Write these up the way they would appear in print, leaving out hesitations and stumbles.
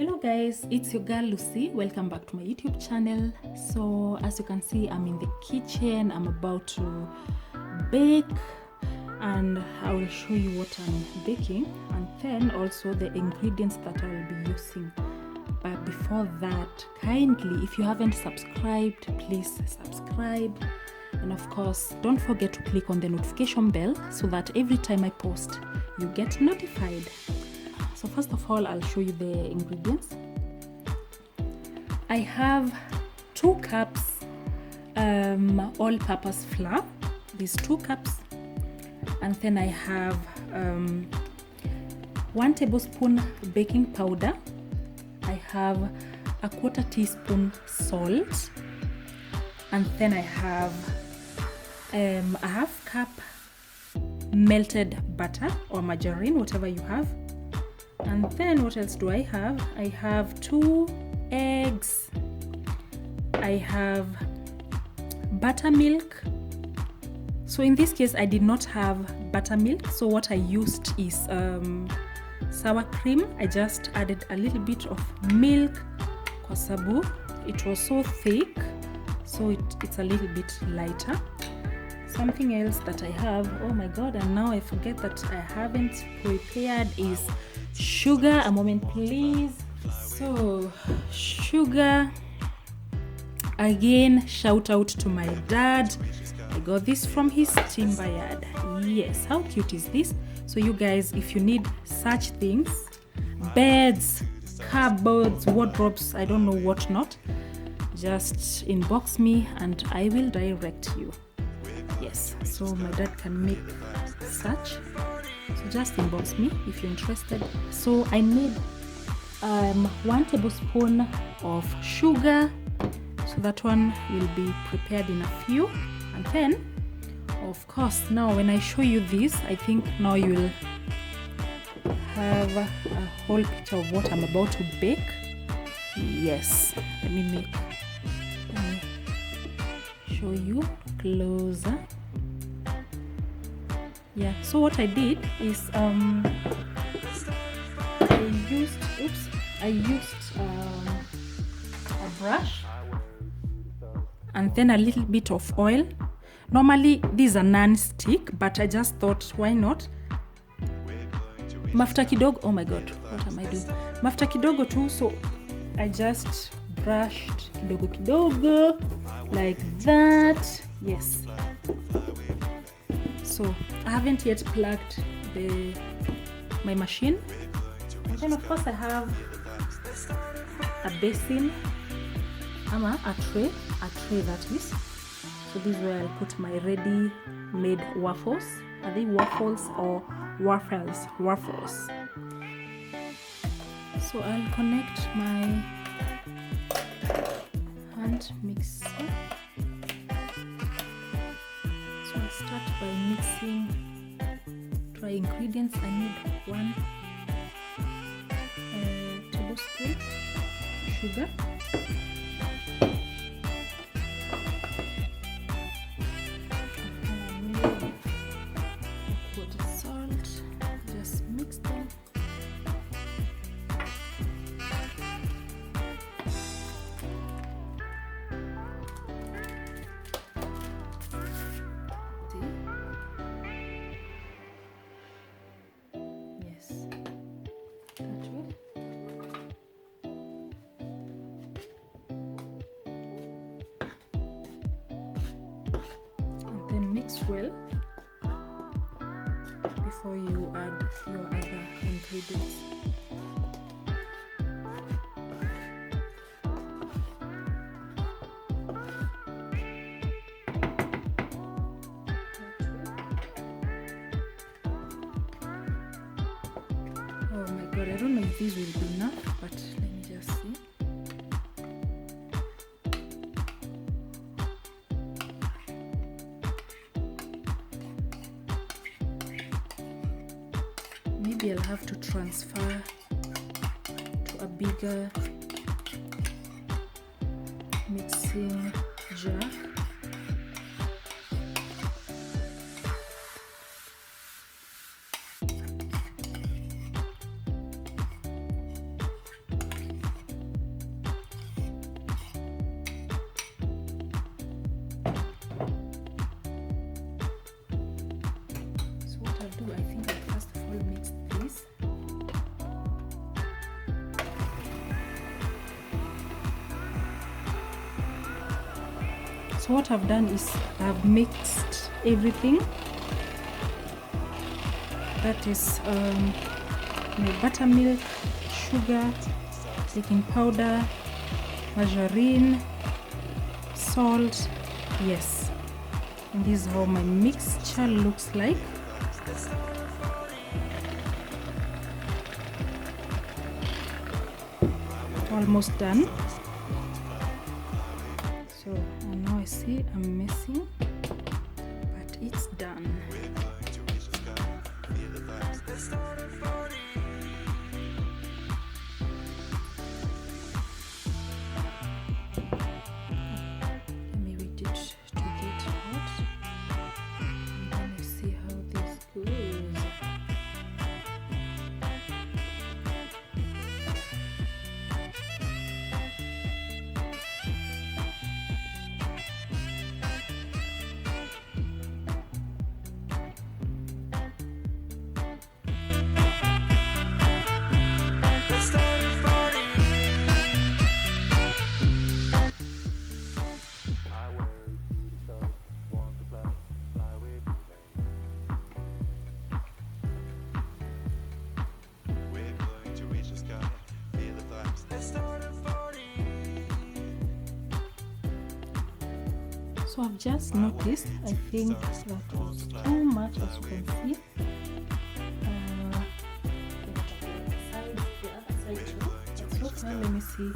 Hello guys, it's your girl Lucy. Welcome back to my YouTube channel. So as you can see, I'm in the kitchen. I'm about to bake and I will show you what I'm baking and then also the ingredients that I will be using. But before that, kindly, if you haven't subscribed, please subscribe. And of course, don't forget to click on the notification bell so that every time I post, you get notified. So first of all, I'll show you the ingredients. I have 2 cups all-purpose flour, these 2 cups, and then I have 1 tablespoon baking powder. I have a 1/4 teaspoon salt, and then I have a 1/2 cup melted butter or margarine, whatever you have. And then what else do I have? I have 2 eggs. I have buttermilk. So in this case, I did not have buttermilk. So what I used is sour cream. I just added a little bit of milk kwa sababu it was so thick. So it's a little bit lighter. Something else that I have, oh my god, and now I forget that I haven't prepared, is sugar. A moment please. So sugar, again, shout out to my dad. I got this from his timber yard. Yes, how cute is this? So you guys, if you need such things, beds, cupboards, wardrobes, I don't know what not, just inbox me and I will direct you. Yes, so my dad can make such. So just inbox me if you're interested. So I need 1 tablespoon of sugar. So that one will be prepared in a few. And then, of course, now when I show you this, I think now you will have a whole picture of what I'm about to bake. Yes, let me show you closer. Yeah, so what I did is I used a brush and then a little bit of oil. Normally these are non-stick, but I just thought, why not? Mafuta kidogo. Oh my god, what am I doing? Mafuta kidogo too, so I just brushed kidogo kidogo like that. Yes. So I haven't yet plugged my machine. And then of course I have a basin, a tray that is. So this is where I put my ready-made waffles. Are they waffles or waffles? Waffles. So I'll connect my hand mixer. So I'll start by mixing dry ingredients. I need 1 tablespoon sugar, and I need 1/4 salt. Just mix them. Then mix well before you add your other ingredients. Oh my god, I don't know if this will be enough, but let me just see. Maybe I'll have to transfer to a bigger mixing jar. So what I've done is I've mixed everything. That is my buttermilk, sugar, baking powder, margarine, salt. Yes, and this is how my mixture looks like. Almost done. So now I see I'm messing, but it's done. Maybe it to get hot, and then I see how this goes. So I've just noticed, I think that was too much, as you can see. The other side too. It's okay, let me see.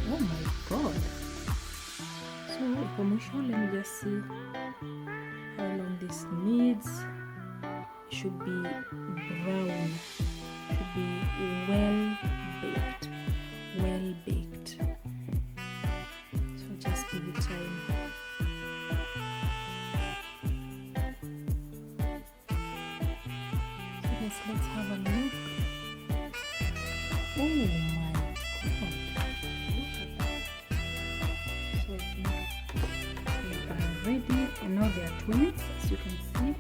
Oh my god. So for mwisho, let me just see how long this needs. It should be brown. It should be well baked. Well baked. Just give it time. So guys, let's have a look. Oh my god. Look at that. So I think they are ready. And now they are twins, as you can see.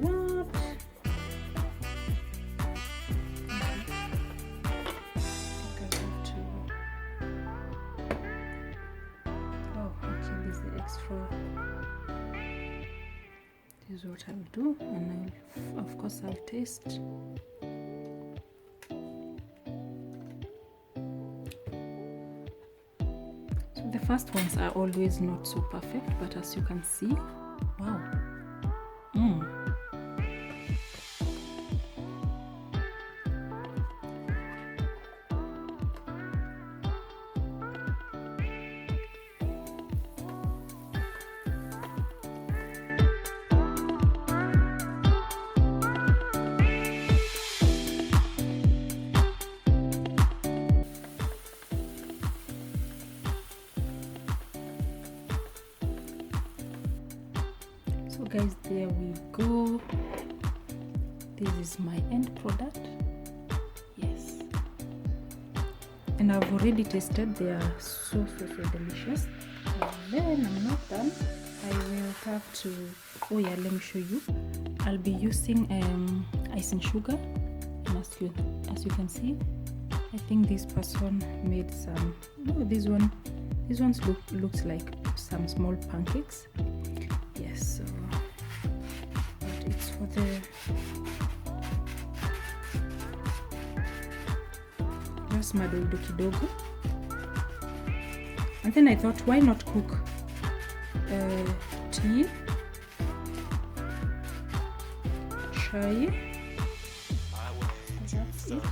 What? This is what I'll do, and of course I'll taste. So the first ones are always not so perfect, but as you can see, wow. So guys, there we go. This is my end product. Yes, and I've already tasted. They are so delicious. And then I'm not done. I will have to, oh yeah, let me show you. I'll be using icing sugar, and as you can see, I think this person made some. No, these ones looks like some small pancakes. Yes, so but it's for the just madoido kidogo. And then I thought, why not cook tea, chai. That's it.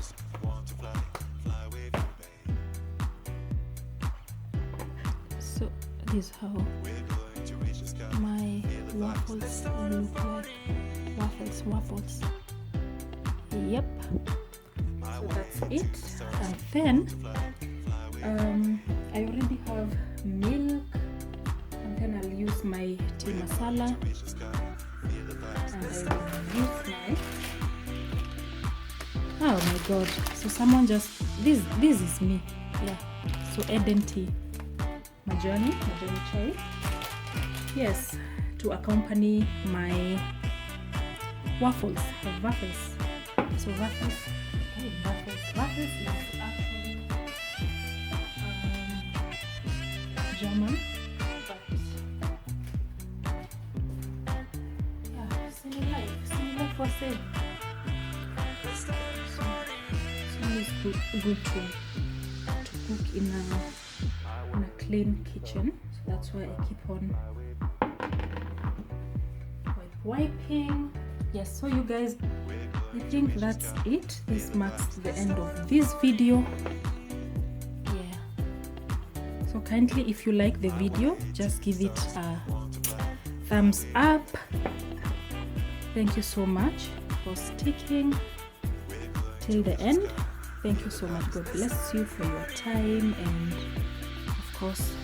So this is how my waffles look like. Waffles. Yep. So that's it. And then I already have milk, and then I'll use my tea masala, and I will use my, oh my god, so someone just, this is me, yeah. So Eden tea, majani chai, yes, to accompany my waffles. So waffles is actually German, but yeah, similar for sale. So it's good to cook in a clean kitchen. So that's why I keep on wiping. Yes, so you guys, I think that's it. This marks the end of this video. Yeah, so kindly, if you like the video, just give it a thumbs up. Thank you so much for sticking till the end. Thank you so much. God bless you for your time, and of course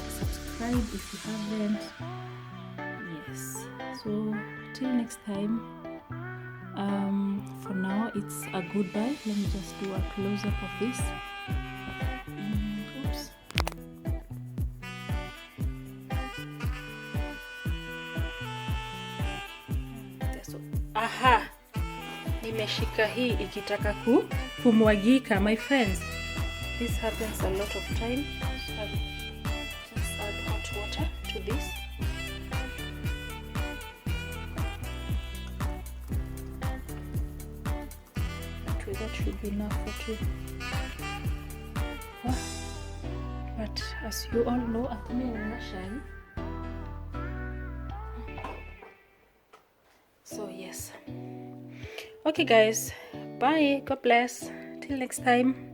subscribe if you haven't. Yes, so till next time, for now it's a goodbye. Let me just do a close-up of this. Oops. So, aha, nimeshika hii ikitaka kumwagika. My friends, this happens a lot of time. So just add hot water to this. That should be enough for two. But as you all know, so yes. Okay guys, bye. God bless. Till next time.